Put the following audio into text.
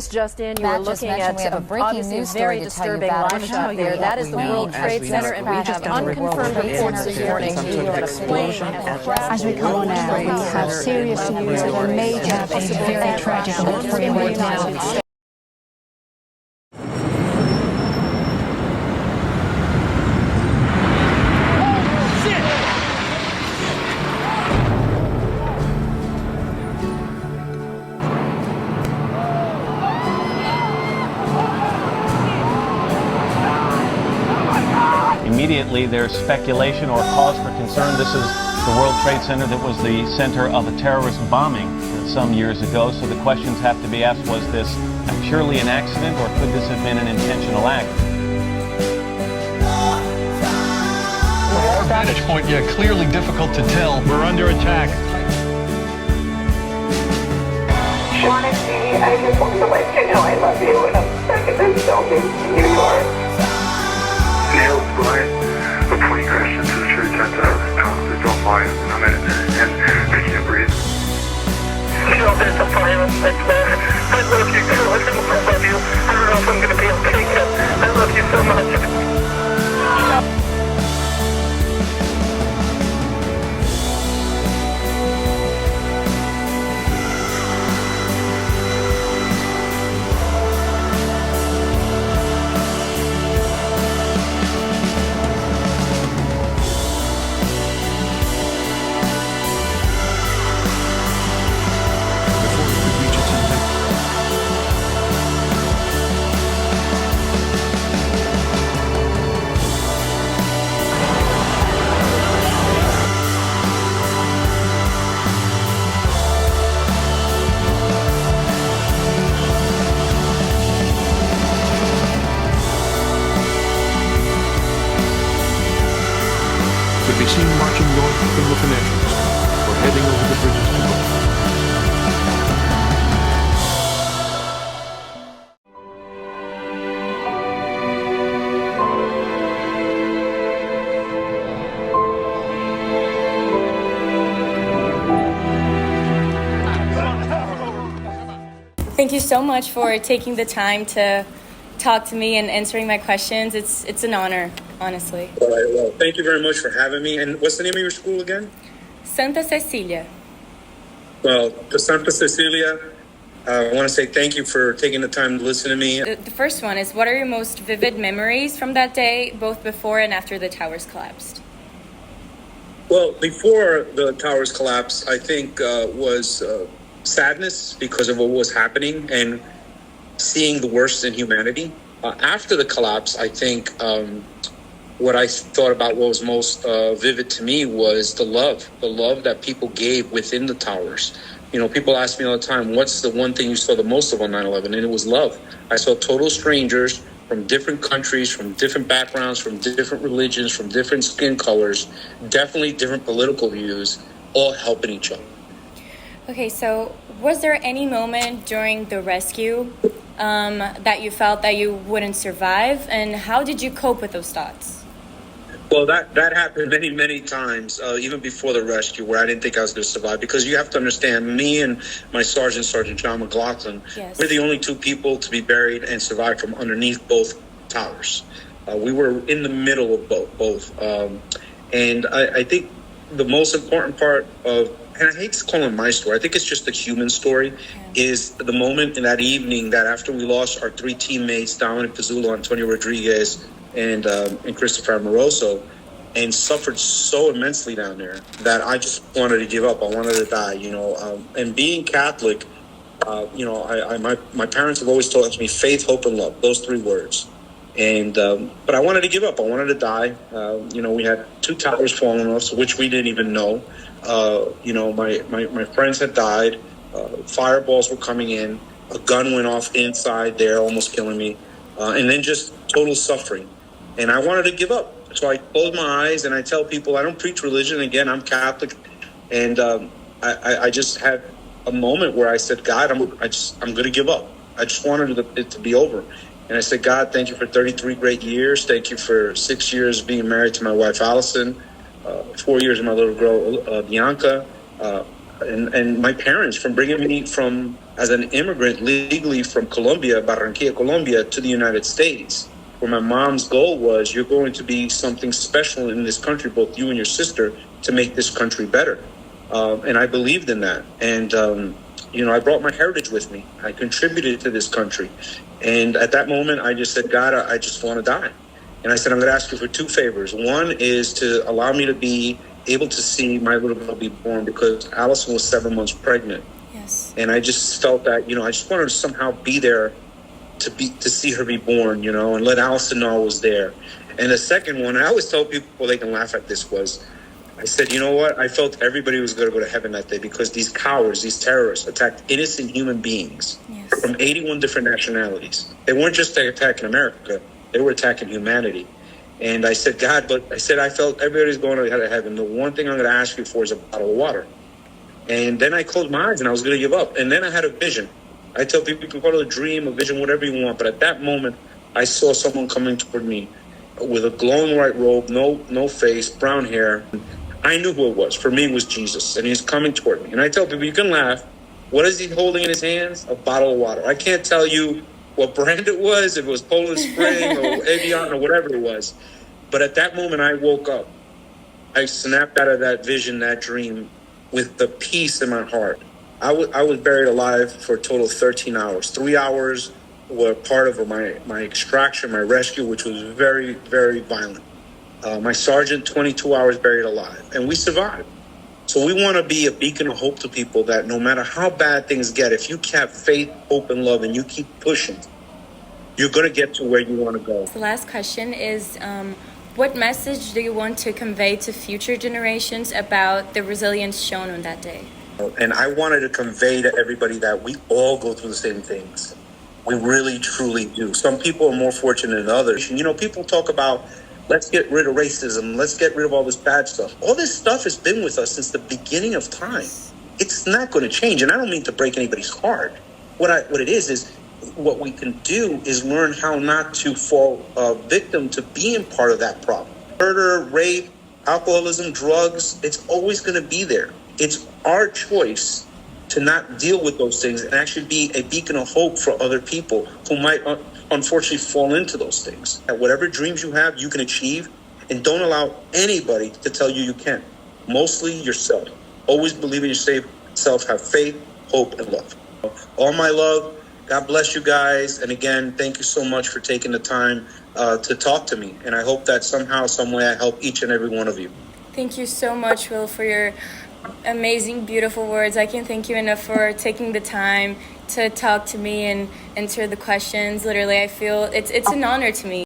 Just in, you Matt were just looking mentioned at we have a breaking obviously news very story to tell you disturbing about. live shot there. That is the World Trade Center, and we have unconfirmed reports this morning that a plane has crashed. As we come on now, we have serious news of a major, a very tragic story right now. Immediately, there's speculation or cause for concern. This is the World Trade Center that was the center of a terrorist bombing some years ago. So the questions have to be asked, was this purely an accident or could this have been an intentional act? From our vantage point, yeah, clearly difficult to tell. We're under attack. Honestly, I just want to let you know I love you, and I'm stuck in this building. Here you are. Neil Brian, reporting crash into the church at there's no fire. I'm in it, and I can't breathe. You know, there's a fire right there. I love you, too. I love you. I don't know if I'm going to be okay yet. I love you so much. Could be seen marching north from the financial district or heading over the bridges to Brooklyn. Thank you so much for taking the time to talk to me and answering my questions. It's an honor, honestly. All right, well, thank you very much for having me. And what's the name of your school again? Santa Cecilia. Well, to Santa Cecilia, I want to say thank you for taking the time to listen to me. The first one is, what are your most vivid memories from that day, both before and after the towers collapsed? Well, before the towers collapsed, I think was sadness because of what was happening and seeing the worst in humanity. After the collapse, I think what I thought about what was most vivid to me was the love that people gave within the towers. You know, people ask me all the time, what's the one thing you saw the most of on 9/11? And it was love. I saw total strangers from different countries, from different backgrounds, from different religions, from different skin colors, definitely different political views, all helping each other. Okay, so was there any moment during the rescue that you felt that you wouldn't survive? And how did you cope with those thoughts? Well, that happened many, many times, even before the rescue, where I didn't think I was going to survive. Because you have to understand, me and my Sergeant John McLaughlin, Yes. we're the only two people to be buried and survive from underneath both towers. We were in the middle of both. And I think the most important part of, and I hate to call it my story, I think it's just the human story, is the moment in that evening that after we lost our three teammates, Dominic Pizzulo, Antonio Rodriguez, and Christopher Amoroso, and suffered so immensely down there that I just wanted to give up. I wanted to die, you know. And being Catholic, you know, my parents have always taught me faith, hope, and love, those three words. And but I wanted to give up. I wanted to die. You know, we had two towers falling on us, which we didn't even know. You know, my friends had died. Fireballs were coming in. A gun went off inside there, almost killing me. And then just total suffering. And I wanted to give up. So I close my eyes and I tell people, I don't preach religion. Again, I'm Catholic. And I just had a moment where I said, God, I'm going to give up. I just wanted it to be over. And I said, God, thank you for 33 great years. Thank you for 6 years being married to my wife, Allison, 4 years of my little girl, Bianca, and my parents for bringing me from as an immigrant legally from Colombia, Barranquilla, Colombia, to the United States, where my mom's goal was, you're going to be something special in this country, both you and your sister, to make this country better. And I believed in that. And, I brought my heritage with me. I contributed to this country. And at that moment, I just said, God, I just want to die. And I said, I'm going to ask you for two favors. One is to allow me to be able to see my little girl be born, because Allison was 7 months pregnant. Yes. And I just felt that, I just wanted to somehow be there to see her be born, and let Allison know I was there. And the second one, and I always tell people, they can laugh at this, was I said, you know what? I felt everybody was going to go to heaven that day, because these cowards, these terrorists, attacked innocent human beings from 81 different nationalities. They weren't just attacking America. They were attacking humanity. And I said, God, but I said, I felt everybody's going to heaven. The one thing I'm going to ask you for is a bottle of water. And then I closed my eyes and I was going to give up. And then I had a vision. I tell people, you can call it a dream, a vision, whatever you want. But at that moment, I saw someone coming toward me with a glowing white robe, no face, brown hair. I knew who it was. For me, it was Jesus. And he's coming toward me. And I tell people, you can laugh. What is he holding in his hands? A bottle of water. I can't tell you what brand it was, if it was Poland Spring or Evian or whatever it was. But at that moment, I woke up. I snapped out of that vision, that dream, with the peace in my heart. I was buried alive for a total of 13 hours. 3 hours were part of my extraction, my rescue, which was very, very violent. My sergeant, 22 hours buried alive. And we survived. So we want to be a beacon of hope to people that no matter how bad things get, if you have faith, hope, and love, and you keep pushing, you're going to get to where you want to go. The last question is, what message do you want to convey to future generations about the resilience shown on that day? And I wanted to convey to everybody that we all go through the same things. We really, truly do. Some people are more fortunate than others. People talk about, let's get rid of racism. Let's get rid of all this bad stuff. All this stuff has been with us since the beginning of time. It's not going to change. And I don't mean to break anybody's heart. What it is what we can do is learn how not to fall victim to being part of that problem. Murder, rape, alcoholism, drugs, it's always going to be there. It's our choice to not deal with those things and actually be a beacon of hope for other people who might unfortunately fall into those things. And whatever dreams you have, you can achieve, and don't allow anybody to tell you can't. Mostly yourself. Always believe in yourself, have faith, hope, and love. All my love. God bless you guys. And again, thank you so much for taking the time to talk to me. And I hope that somehow, some way I help each and every one of you. Thank you so much, Will, for your amazing, beautiful words. I can't thank you enough for taking the time to talk to me and answer the questions. Literally, I feel it's an honor to me.